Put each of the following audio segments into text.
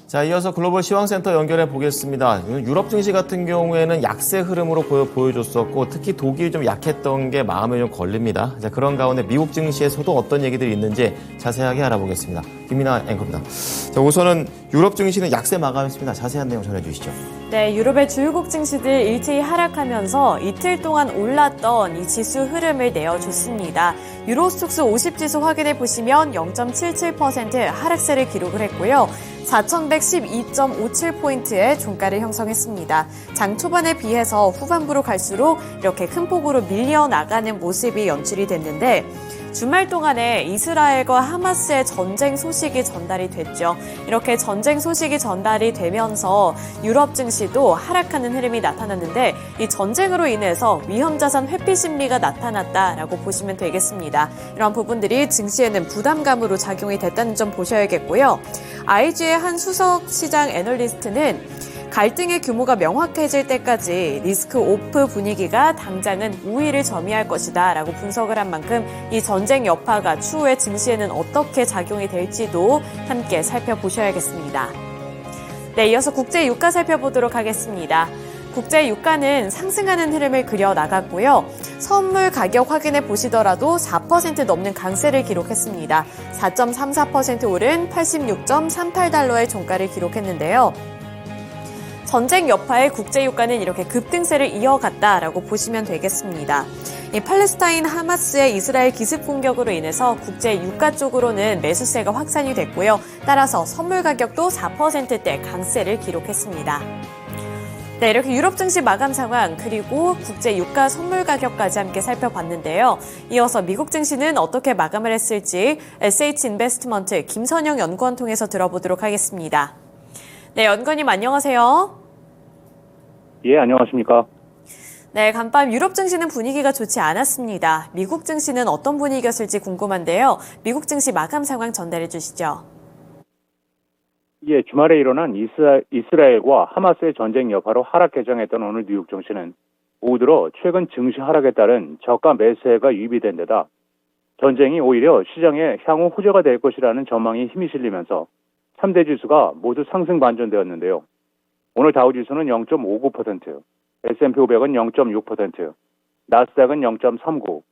자, 이어서 글로벌 시황센터 연결해 보겠습니다. 유럽 증시 같은 경우에는 약세 흐름으로 보여줬었고 특히 독일이 좀 약했던 게 마음에 좀 걸립니다. 자, 그런 가운데 미국 증시에서도 어떤 얘기들이 있는지 자세하게 알아보겠습니다. 김민아 앵커입니다. 자, 우선은 유럽 증시는 약세 마감했습니다. 자세한 내용 전해주시죠. 네, 유럽의 주요국 증시들 일제히 하락하면서 이틀 동안 올랐던 이 지수 흐름을 내어줬습니다. 유로스톡스 50지수 확인해 보시면 0.77% 하락세를 기록을 했고요. 4,112.57포인트의 종가를 형성했습니다. 장 초반에 비해서 후반부로 갈수록 이렇게 큰 폭으로 밀려나가는 모습이 연출이 됐는데 주말 동안에 이스라엘과 하마스의 전쟁 소식이 전달이 됐죠. 이렇게 전쟁 소식이 전달이 되면서 유럽 증시도 하락하는 흐름이 나타났는데 이 전쟁으로 인해서 위험자산 회피 심리가 나타났다라고 보시면 되겠습니다. 이런 부분들이 증시에는 부담감으로 작용이 됐다는 점 보셔야겠고요. IG의 한 수석 시장 애널리스트는 갈등의 규모가 명확해질 때까지 리스크 오프 분위기가 당장은 우위를 점유할 것이다 라고 분석을 한 만큼 이 전쟁 여파가 추후에 증시에는 어떻게 작용이 될지도 함께 살펴보셔야겠습니다. 네, 이어서 국제 유가 살펴보도록 하겠습니다. 국제 유가는 상승하는 흐름을 그려나갔고요. 선물 가격 확인해 보시더라도 4% 넘는 강세를 기록했습니다. 4.34% 오른 86.38달러의 종가를 기록했는데요. 전쟁 여파의 국제 유가는 이렇게 급등세를 이어갔다라고 보시면 되겠습니다. 이 팔레스타인 하마스의 이스라엘 기습 공격으로 인해서 국제 유가 쪽으로는 매수세가 확산이 됐고요. 따라서 선물 가격도 4%대 강세를 기록했습니다. 네, 이렇게 유럽 증시 마감 상황 그리고 국제 유가 선물 가격까지 함께 살펴봤는데요. 이어서 미국 증시는 어떻게 마감을 했을지 SH인베스트먼트 김선영 연구원 통해서 들어보도록 하겠습니다. 네, 연구원님 안녕하세요. 예, 안녕하십니까. 네, 간밤 유럽 증시는 분위기가 좋지 않았습니다. 미국 증시는 어떤 분위기였을지 궁금한데요. 미국 증시 마감 상황 전달해 주시죠. 예, 주말에 일어난 이스라엘과 하마스의 전쟁 여파로 하락 개장했던 오늘 뉴욕 증시는 오후 들어 최근 증시 하락에 따른 저가 매수세가 유입이 된 데다 전쟁이 오히려 시장에 향후 호재가 될 것이라는 전망이 힘이 실리면서 3대 지수가 모두 상승 반전되었는데요. 오늘 다우지수는 0.59%, S&P 500은 0.6%, 나스닥은 0.39%,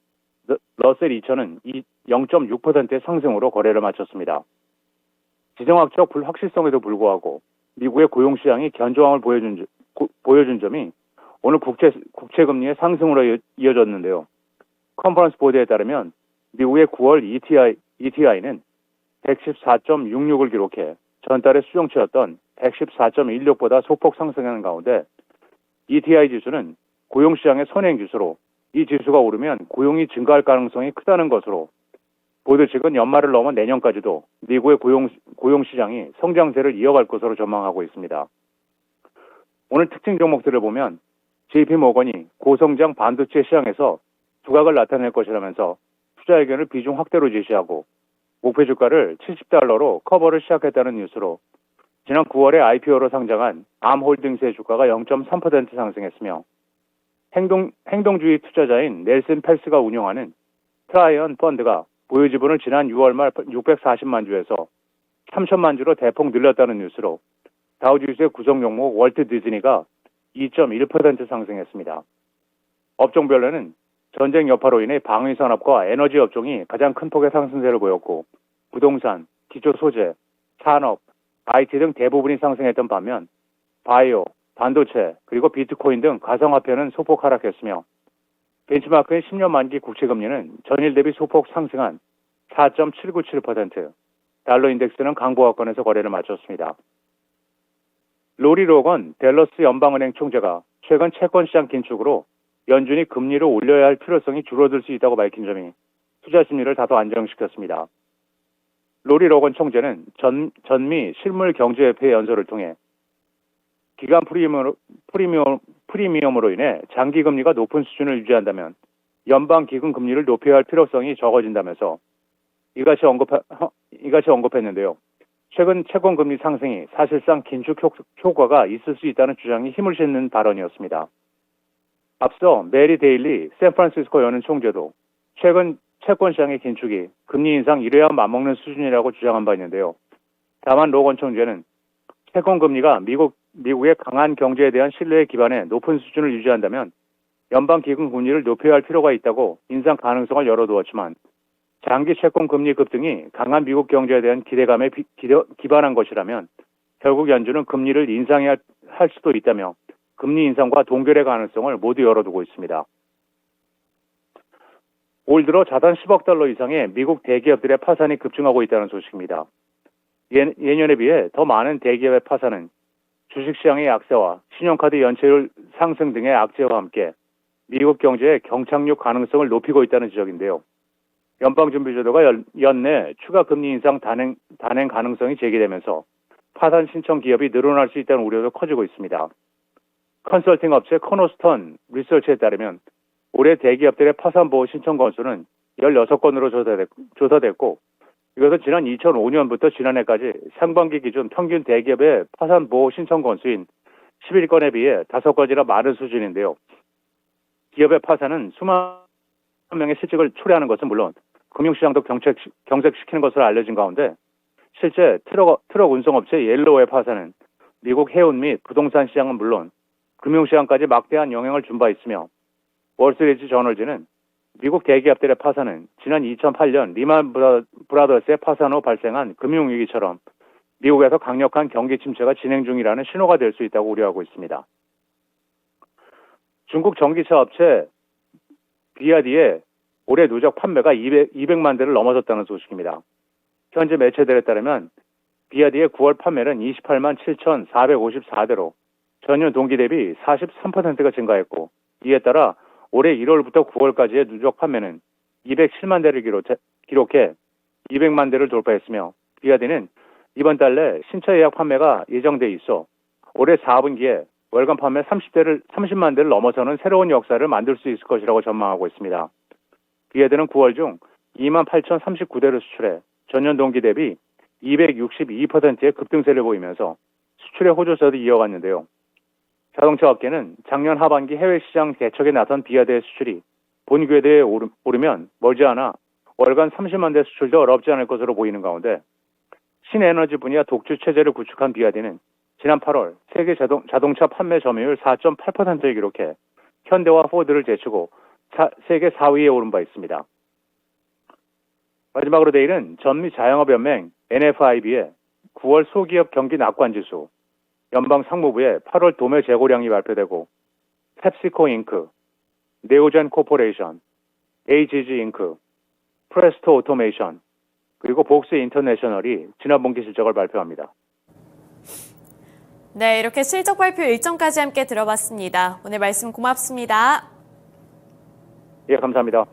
러셀 2000은 0.6%의 상승으로 거래를 마쳤습니다. 지정학적 불확실성에도 불구하고 미국의 고용시장이 견조함을 보여준 점이 오늘 국채금리의 상승으로 이어졌는데요. 컨퍼런스 보드에 따르면 미국의 9월 ETI는 114.66을 기록해 전달의 수정치였던 114.16보다 소폭 상승하는 가운데 ETI 지수는 고용시장의 선행지수로 이 지수가 오르면 고용이 증가할 가능성이 크다는 것으로 보드 측은 연말을 넘어 내년까지도 미국의 고용시장이 성장세를 이어갈 것으로 전망하고 있습니다. 오늘 특징 종목들을 보면 JP모건이 고성장 반도체 시장에서 두각을 나타낼 것이라면서 투자 의견을 비중 확대로 제시하고 목표 주가를 70달러로 커버를 시작했다는 뉴스로 지난 9월에 IPO로 상장한 암홀딩스의 주가가 0.3% 상승했으며 행동주의 투자자인 넬슨 펠스가 운영하는 트라이언 펀드가 보유 지분을 지난 6월 말 640만 주에서 3천만 주로 대폭 늘렸다는 뉴스로 다우지수의 구성 종목 월트 디즈니가 2.1% 상승했습니다. 업종별로는 전쟁 여파로 인해 방위산업과 에너지 업종이 가장 큰 폭의 상승세를 보였고 부동산, 기초소재, 산업, IT 등 대부분이 상승했던 반면 바이오, 반도체, 그리고 비트코인 등 가상화폐는 소폭 하락했으며 벤치마크의 10년 만기 국채금리는 전일 대비 소폭 상승한 4.797%, 달러 인덱스는 강보합권에서 거래를 마쳤습니다. 로리 로건 댈러스 연방은행 총재가 최근 채권시장 긴축으로 연준이 금리를 올려야 할 필요성이 줄어들 수 있다고 밝힌 점이 투자 심리를 다소 안정시켰습니다. 로리 로건 총재는 전미 실물경제협회 연설을 통해 기간 프리미엄으로 인해 장기금리가 높은 수준을 유지한다면 연방기금 금리를 높여야 할 필요성이 적어진다면서 이같이 언급했는데요. 최근 채권금리 상승이 사실상 긴축 효과가 있을 수 있다는 주장이 힘을 싣는 발언이었습니다. 앞서 메리 데일리 샌프란시스코 연은 총재도 최근 채권시장의 긴축이 금리 인상 이래야 맞먹는 수준이라고 주장한 바 있는데요. 다만 로건 총재는 채권 금리가 미국의 강한 경제에 대한 신뢰에 기반해 높은 수준을 유지한다면 연방기금 금리를 높여야 할 필요가 있다고 인상 가능성을 열어두었지만 장기 채권 금리 급등이 강한 미국 경제에 대한 기대감에 기반한 것이라면 결국 연준은 금리를 인상해야 할 수도 있다며 금리 인상과 동결의 가능성을 모두 열어두고 있습니다. 올 들어 자산 10억 달러 이상의 미국 대기업들의 파산이 급증하고 있다는 소식입니다. 예년에 비해 더 많은 대기업의 파산은 주식시장의 약세와 신용카드 연체율 상승 등의 악재와 함께 미국 경제의 경착륙 가능성을 높이고 있다는 지적인데요. 연방준비제도가 연내 추가 금리 인상 단행 가능성이 제기되면서 파산 신청 기업이 늘어날 수 있다는 우려도 커지고 있습니다. 컨설팅 업체 코너스턴 리서치에 따르면 올해 대기업들의 파산 보호 신청 건수는 16건으로 조사됐고 이것은 지난 2005년부터 지난해까지 상반기 기준 평균 대기업의 파산 보호 신청 건수인 11건에 비해 5건이나 많은 수준인데요. 기업의 파산은 수만 명의 실직을 초래하는 것은 물론 금융시장도 경색시키는 것으로 알려진 가운데 실제 트럭 운송업체 옐로우의 파산은 미국 해운 및 부동산 시장은 물론 금융시장까지 막대한 영향을 준 바 있으며 월스트리트 저널지는 미국 대기업들의 파산은 지난 2008년 리만 브라더스의 파산 후 발생한 금융위기처럼 미국에서 강력한 경기 침체가 진행 중이라는 신호가 될 수 있다고 우려하고 있습니다. 중국 전기차 업체 비아디의 올해 누적 판매가 200만 대를 넘어섰다는 소식입니다. 현재 매체들에 따르면 비아디의 9월 판매는 28만 7,454대로 전년 동기 대비 43%가 증가했고 이에 따라 올해 1월부터 9월까지의 누적 판매는 207만 대를 기록해 200만 대를 돌파했으며 비아디는 이번 달 내 신차 예약 판매가 예정돼 있어 올해 4분기에 월간 판매 30만 대를 넘어서는 새로운 역사를 만들 수 있을 것이라고 전망하고 있습니다. 비아디는 9월 중 28,039대를 수출해 전년 동기 대비 262%의 급등세를 보이면서 수출의 호조세도 이어갔는데요. 자동차 업계는 작년 하반기 해외 시장 개척에 나선 비아디의 수출이 본 궤도에 오르면 머지않아 월간 30만 대 수출도 어렵지 않을 것으로 보이는 가운데 신에너지 분야 독주 체제를 구축한 비아디는 지난 8월 세계 자동차 판매 점유율 4.8%를 기록해 현대와 포드를 제치고 세계 4위에 오른 바 있습니다. 마지막으로 내일은 전미 자영업연맹 NFIB의 9월 소기업 경기 낙관지수, 연방 상무부의 8월 도매 재고량이 발표되고 펩시코 잉크, 네오젠 코퍼레이션, AGG 잉크, 프레스토 오토메이션, 그리고 복스 인터내셔널이 지난 분기 실적을 발표합니다. 네, 이렇게 실적 발표 일정까지 함께 들어봤습니다. 오늘 말씀 고맙습니다. 예, 감사합니다.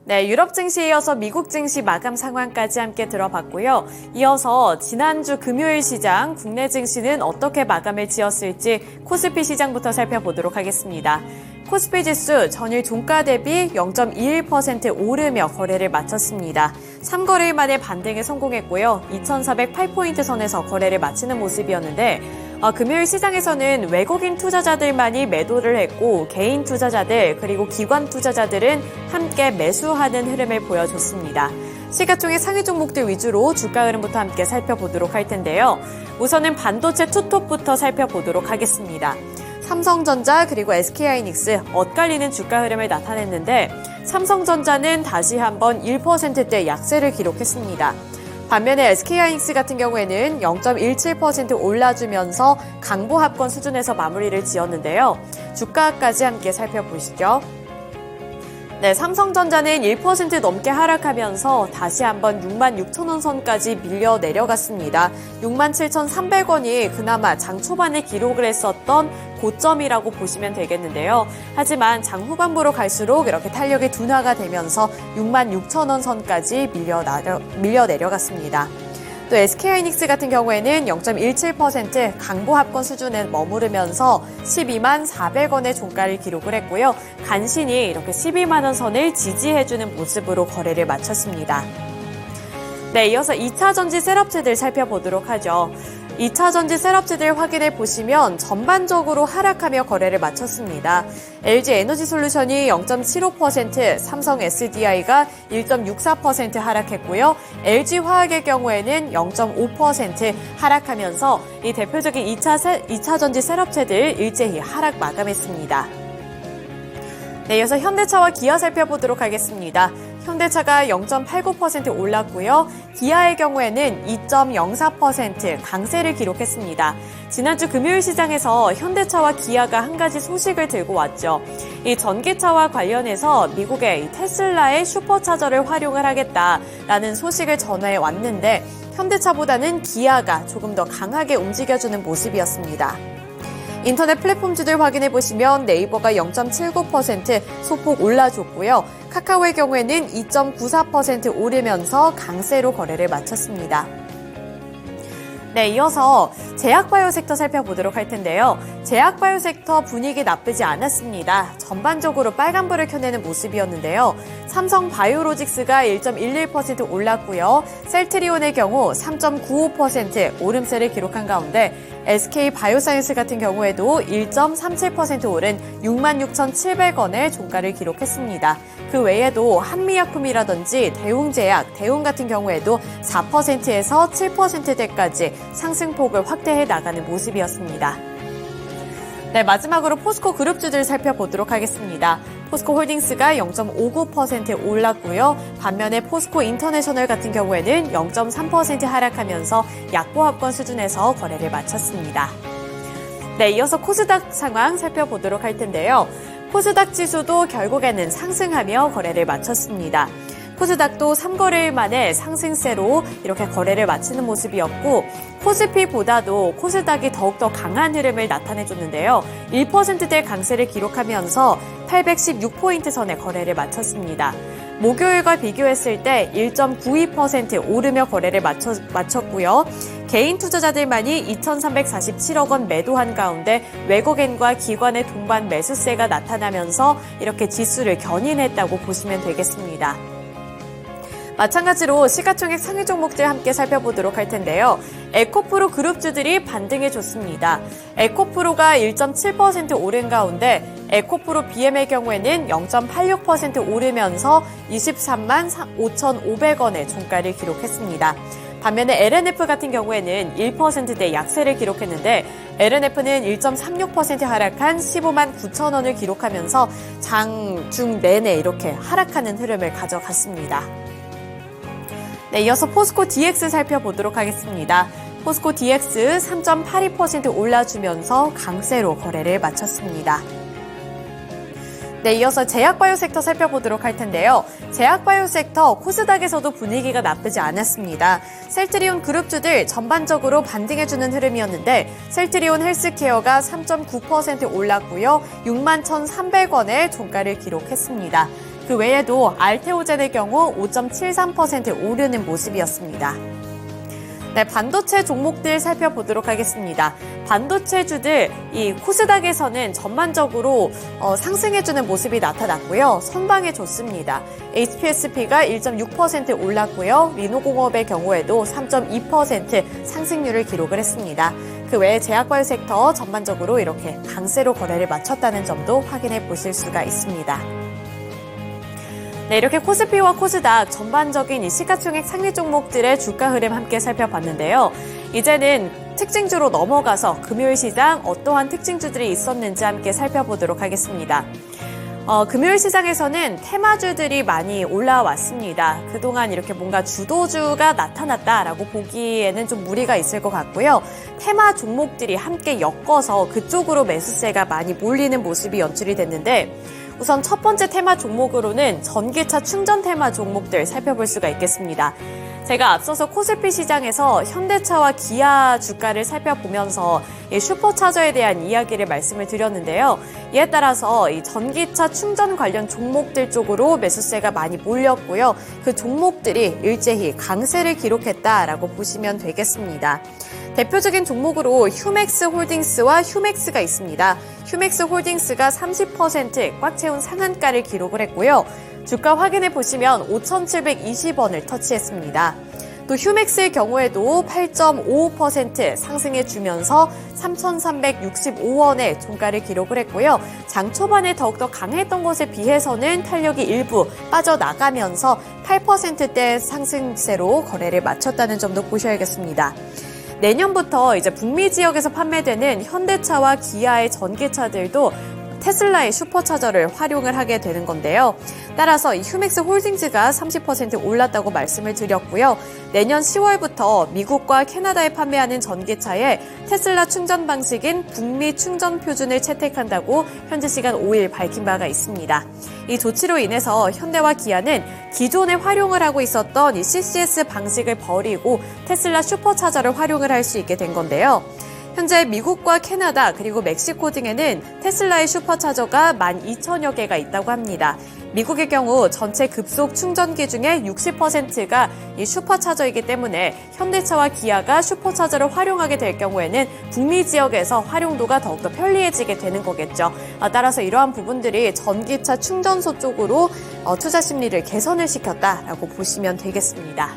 네, 유럽 증시에 이어서 미국 증시 마감 상황까지 함께 들어봤고요. 이어서 지난주 금요일 시장 국내 증시는 어떻게 마감을 지었을지 코스피 시장부터 살펴보도록 하겠습니다. 코스피 지수 전일 종가 대비 0.21% 오르며 거래를 마쳤습니다. 3거래일 만에 반등에 성공했고요. 2,408포인트 선에서 거래를 마치는 모습이었는데 금요일 시장에서는 외국인 투자자들만이 매도를 했고 개인 투자자들 그리고 기관 투자자들은 함께 매수하는 흐름을 보여줬습니다. 시가총액 상위 종목들 위주로 주가 흐름부터 함께 살펴보도록 할 텐데요. 우선은 반도체 투톱부터 살펴보도록 하겠습니다. 삼성전자 그리고 SK하이닉스 엇갈리는 주가 흐름을 나타냈는데 삼성전자는 다시 한번 1%대 약세를 기록했습니다. 반면에 SK하이닉스 같은 경우에는 0.17% 올라주면서 강보합권 수준에서 마무리를 지었는데요. 주가까지 함께 살펴보시죠. 네, 삼성전자는 1% 넘게 하락하면서 다시 한번 66,000원 선까지 밀려 내려갔습니다. 67,300원이 그나마 장 초반에 기록을 했었던 고점이라고 보시면 되겠는데요. 하지만 장 후반부로 갈수록 이렇게 탄력이 둔화가 되면서 66,000원 선까지 밀려 내려갔습니다. 또 SK하이닉스 같은 경우에는 0.17% 강보합권 수준에 머무르면서 12만 400원의 종가를 기록을 했고요. 간신히 이렇게 12만 원 선을 지지해주는 모습으로 거래를 마쳤습니다. 네, 이어서 2차 전지 셀업체들 살펴보도록 하죠. 2차 전지 셋업체들 확인해 보시면 전반적으로 하락하며 거래를 마쳤습니다. LG 에너지솔루션이 0.75%, 삼성 SDI가 1.64% 하락했고요. LG 화학의 경우에는 0.5% 하락하면서 이 대표적인 2차 전지 셋업체들 일제히 하락 마감했습니다. 네, 이어서 현대차와 기아 살펴보도록 하겠습니다. 현대차가 0.89% 올랐고요. 기아의 경우에는 2.04% 강세를 기록했습니다. 지난주 금요일 시장에서 현대차와 기아가 한 가지 소식을 들고 왔죠. 이 전기차와 관련해서 미국의 테슬라의 슈퍼차저를 활용을 하겠다라는 소식을 전해 왔는데 현대차보다는 기아가 조금 더 강하게 움직여주는 모습이었습니다. 인터넷 플랫폼주들 확인해 보시면 네이버가 0.79% 소폭 올라줬고요. 카카오의 경우에는 2.94% 오르면서 강세로 거래를 마쳤습니다. 네, 이어서 제약바이오 섹터 살펴보도록 할 텐데요. 제약바이오 섹터 분위기 나쁘지 않았습니다. 전반적으로 빨간불을 켜내는 모습이었는데요. 삼성 바이오로직스가 1.11% 올랐고요. 셀트리온의 경우 3.95% 오름세를 기록한 가운데 SK 바이오사이언스 같은 경우에도 1.37% 오른 66,700원의 종가를 기록했습니다. 그 외에도 한미약품이라든지 대웅제약, 대웅 같은 경우에도 4%에서 7%대까지 상승폭을 확대해 나가는 모습이었습니다. 네, 마지막으로 포스코 그룹주들 살펴보도록 하겠습니다. 포스코 홀딩스가 0.59% 올랐고요. 반면에 포스코 인터내셔널 같은 경우에는 0.3% 하락하면서 약보합권 수준에서 거래를 마쳤습니다. 네, 이어서 코스닥 상황 살펴보도록 할 텐데요. 코스닥 지수도 결국에는 상승하며 거래를 마쳤습니다. 코스닥도 3거래일 만에 상승세로 이렇게 거래를 마치는 모습이었고 코스피보다도 코스닥이 더욱더 강한 흐름을 나타내줬는데요. 1%대 강세를 기록하면서 816포인트 선에 거래를 마쳤습니다. 목요일과 비교했을 때 1.92% 오르며 거래를 마쳤고요. 개인 투자자들만이 2,347억 원 매도한 가운데 외국인과 기관의 동반 매수세가 나타나면서 이렇게 지수를 견인했다고 보시면 되겠습니다. 마찬가지로 시가총액 상위 종목들 함께 살펴보도록 할 텐데요. 에코프로 그룹주들이 반등해줬습니다. 에코프로가 1.7% 오른 가운데 에코프로 BM의 경우에는 0.86% 오르면서 23만 5,500원의 종가를 기록했습니다. 반면에 LNF 같은 경우에는 1%대 약세를 기록했는데 LNF는 1.36% 하락한 15만 9천 원을 기록하면서 장중 내내 이렇게 하락하는 흐름을 가져갔습니다. 네, 이어서 포스코 DX 살펴보도록 하겠습니다. 포스코 DX 3.82% 올라주면서 강세로 거래를 마쳤습니다. 네, 이어서 제약바이오 섹터 살펴보도록 할 텐데요. 제약바이오 섹터 코스닥에서도 분위기가 나쁘지 않았습니다. 셀트리온 그룹주들 전반적으로 반등해주는 흐름이었는데 셀트리온 헬스케어가 3.9% 올랐고요. 61,300원의 종가를 기록했습니다. 그 외에도 알테오젠의 경우 5.73% 오르는 모습이었습니다. 네, 반도체 종목들 살펴보도록 하겠습니다. 반도체주들 이 코스닥에서는 전반적으로 상승해주는 모습이 나타났고요. 선방해줬습니다. HPSP가 1.6% 올랐고요. 리노공업의 경우에도 3.2% 상승률을 기록을 했습니다. 그 외에 제약바이오 섹터 전반적으로 이렇게 강세로 거래를 마쳤다는 점도 확인해 보실 수가 있습니다. 네, 이렇게 코스피와 코스닥 전반적인 이 시가총액 상위 종목들의 주가 흐름 함께 살펴봤는데요. 이제는 특징주로 넘어가서 금요일 시장 어떠한 특징주들이 있었는지 함께 살펴보도록 하겠습니다. 금요일 시장에서는 테마주들이 많이 올라왔습니다. 그동안 이렇게 뭔가 주도주가 나타났다라고 보기에는 좀 무리가 있을 것 같고요. 테마 종목들이 함께 엮어서 그쪽으로 매수세가 많이 몰리는 모습이 연출이 됐는데 우선 첫 번째 테마 종목으로는 전기차 충전 테마 종목들 살펴볼 수가 있겠습니다. 제가 앞서서 코스피 시장에서 현대차와 기아 주가를 살펴보면서 슈퍼차저에 대한 이야기를 말씀을 드렸는데요. 이에 따라서 이 전기차 충전 관련 종목들 쪽으로 매수세가 많이 몰렸고요. 그 종목들이 일제히 강세를 기록했다라고 보시면 되겠습니다. 대표적인 종목으로 휴맥스 홀딩스와 휴맥스가 있습니다. 휴맥스 홀딩스가 30% 꽉 채운 상한가를 기록을 했고요. 주가 확인해 보시면 5,720원을 터치했습니다. 또 휴맥스의 경우에도 8.55% 상승해 주면서 3,365원의 종가를 기록을 했고요. 장 초반에 더욱더 강했던 것에 비해서는 탄력이 일부 빠져나가면서 8%대 상승세로 거래를 마쳤다는 점도 보셔야겠습니다. 내년부터 이제 북미 지역에서 판매되는 현대차와 기아의 전기차들도 테슬라의 슈퍼차저를 활용을 하게 되는 건데요. 따라서 이 휴맥스 홀딩즈가 30% 올랐다고 말씀을 드렸고요. 내년 10월부터 미국과 캐나다에 판매하는 전기차에 테슬라 충전 방식인 북미 충전 표준을 채택한다고 현지 시간 5일 밝힌 바가 있습니다. 이 조치로 인해서 현대와 기아는 기존에 활용을 하고 있었던 이 CCS 방식을 버리고 테슬라 슈퍼차저를 활용을 할 수 있게 된 건데요. 현재 미국과 캐나다 그리고 멕시코 등에는 테슬라의 슈퍼차저가 12,000여 개가 있다고 합니다. 미국의 경우 전체 급속 충전기 중에 60%가 이 슈퍼차저이기 때문에 현대차와 기아가 슈퍼차저를 활용하게 될 경우에는 북미 지역에서 활용도가 더욱더 편리해지게 되는 거겠죠. 따라서 이러한 부분들이 전기차 충전소 쪽으로 투자 심리를 개선을 시켰다라고 보시면 되겠습니다.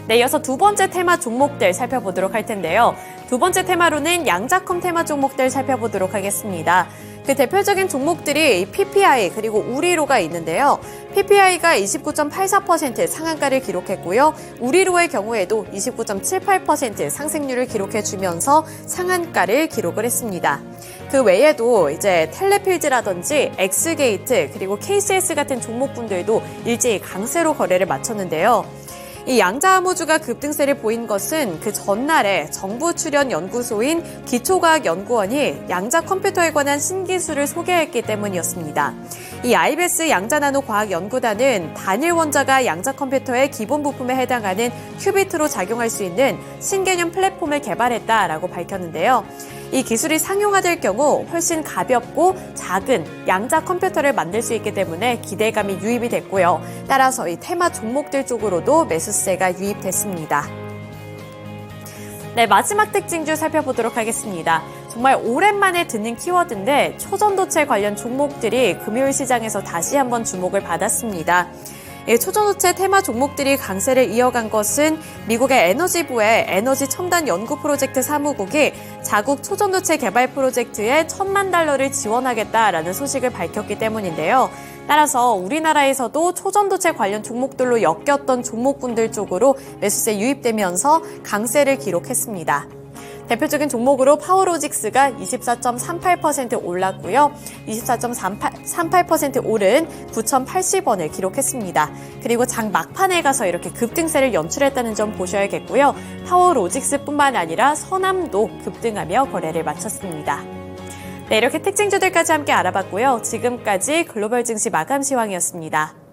네, 이어서 두 번째 테마 종목들 살펴보도록 할 텐데요. 두 번째 테마로는 양자컴 테마 종목들 살펴보도록 하겠습니다. 그 대표적인 종목들이 PPI 그리고 우리로가 있는데요. PPI가 29.84% 상한가를 기록했고요. 우리로의 경우에도 29.78% 상승률을 기록해주면서 상한가를 기록을 했습니다. 그 외에도 이제 텔레필즈라든지 엑스게이트 그리고 KCS 같은 종목군들도 일제히 강세로 거래를 마쳤는데요. 이 양자암호주가 급등세를 보인 것은 그 전날에 정부 출연 연구소인 기초과학연구원이 양자 컴퓨터에 관한 신기술을 소개했기 때문이었습니다. 이 IBS 양자나노과학연구단은 단일 원자가 양자 컴퓨터의 기본 부품에 해당하는 큐비트로 작용할 수 있는 신개념 플랫폼을 개발했다라고 밝혔는데요. 이 기술이 상용화될 경우 훨씬 가볍고 작은 양자 컴퓨터를 만들 수 있기 때문에 기대감이 유입이 됐고요. 따라서 이 테마 종목들 쪽으로도 매수세가 유입됐습니다. 네, 마지막 특징주 살펴보도록 하겠습니다. 정말 오랜만에 듣는 키워드인데 초전도체 관련 종목들이 금요일 시장에서 다시 한번 주목을 받았습니다. 초전도체 테마 종목들이 강세를 이어간 것은 미국의 에너지부의 에너지 첨단 연구 프로젝트 사무국이 자국 초전도체 개발 프로젝트에 $10,000,000를 지원하겠다라는 소식을 밝혔기 때문인데요. 따라서 우리나라에서도 초전도체 관련 종목들로 엮였던 종목군들 쪽으로 매수세 유입되면서 강세를 기록했습니다. 대표적인 종목으로 파워로직스가 24.38% 올랐고요. 24.38% 오른 9,080원을 기록했습니다. 그리고 장 막판에 가서 이렇게 급등세를 연출했다는 점 보셔야겠고요. 파워로직스뿐만 아니라 서남도 급등하며 거래를 마쳤습니다. 네, 이렇게 특징주들까지 함께 알아봤고요. 지금까지 글로벌 증시 마감 시황이었습니다.